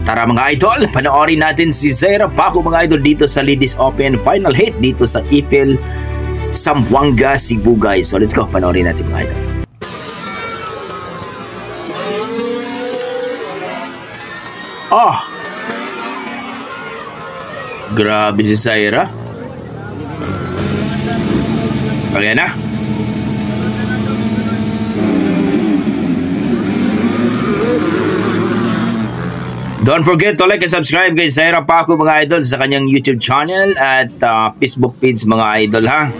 Tara mga idol, panoorin natin si Zaira Paco mga idol dito sa Ladies Open Final Hit dito sa Ipil, Zamboanga, Cebu guys. So let's go, panoorin natin mga idol. Oh, grabe si Zaira. Ayan na. Don't forget to like and subscribe kay Zaira Paco mga idol sa kanyang YouTube channel at Facebook page mga idol ha.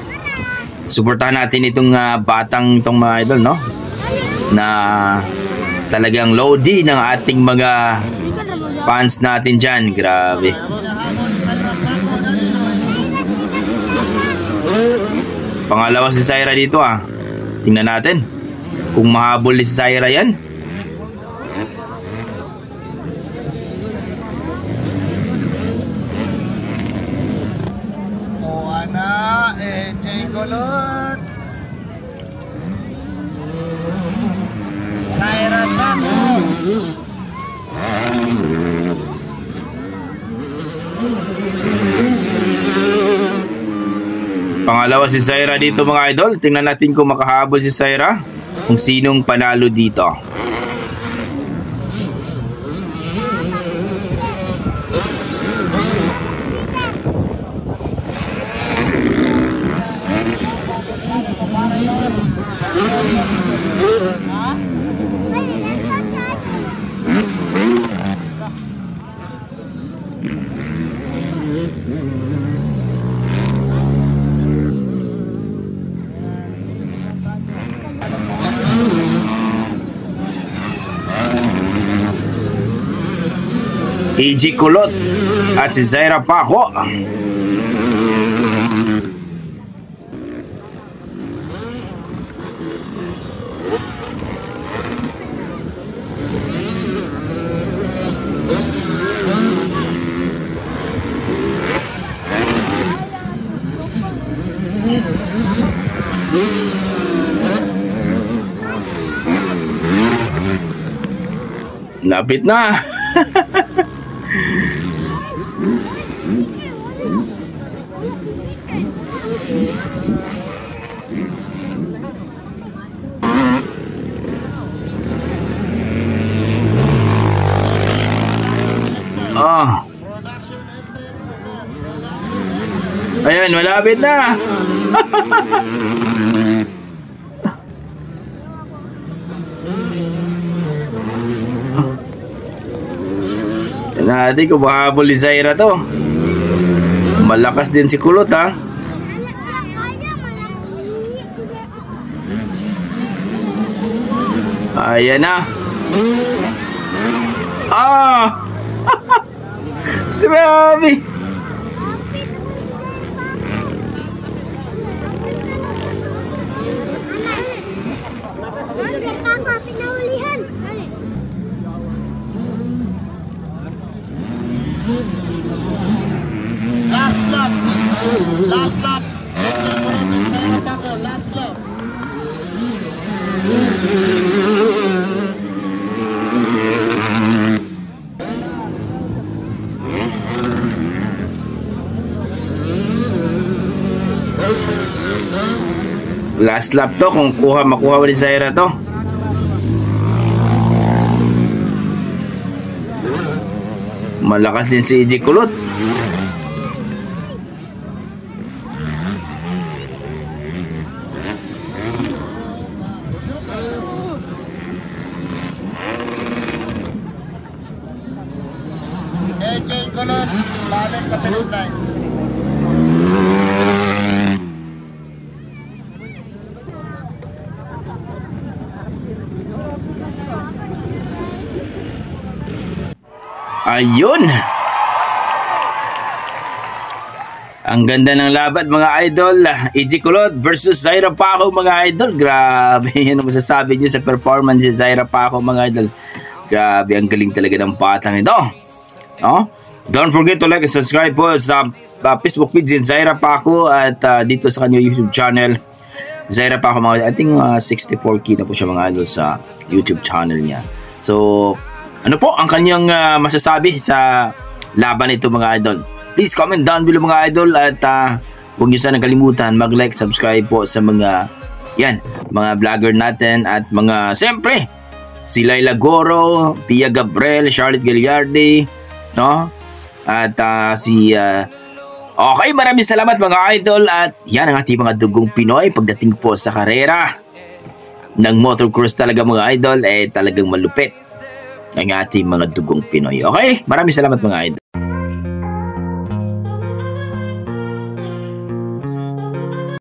Suportahan natin itong batang itong mga idol no. Na talagang loady ng ating mga fans natin dyan. Grabe. Pangalawa si Zaira dito ah. Tingnan natin kung mahabol si Zaira yan. Kulot Zaira Paco. Pangalawa si Zaira dito mga idol. Tingnan natin kung makahabol si Zaira, kung sinong panalo dito. AJ Kulot at si Zaira Paco. Lapit na. Ayan, malapit na. Natin kung mahabol ni Zaira to. Malakas din si Kulot ha. Ayan na. Grabe. Last lap. Last lap. Zaira Paco, last lap. Last lap to, kung makuha ni Zaira to. Malakas din si AJ Kulot. AJ Kulot balik sa finish line. Ayun. Ang ganda ng laban mga idol. AJ Kulot versus Zaira Paco mga idol. Grabe. Yan ang masasabi nyo sa performance ni Zaira Paco mga idol. Grabe. Ang galing talaga ng batang ito. No? Don't forget to like and subscribe po sa Facebook page ni Zaira Paco at dito sa kanyang YouTube channel. Zaira Paco mga idol. I think 64K na po siya mga idol sa YouTube channel niya. So, Ano po ang kanyang masasabi sa laban nito mga idol? Please comment down below mga idol at huwag niyo sana kalimutan mag-like, subscribe po sa mga mga vlogger natin at mga siyempre si Laila Goro, Pia Gabriel, Charlotte Gagliardi, no? At okay, maraming salamat mga idol at yan ang ating mga dugong Pinoy pagdating po sa karera ng motocross talaga mga idol talagang malupit ang ating mga dugong Pinoy. Okay, maraming salamat mga idol.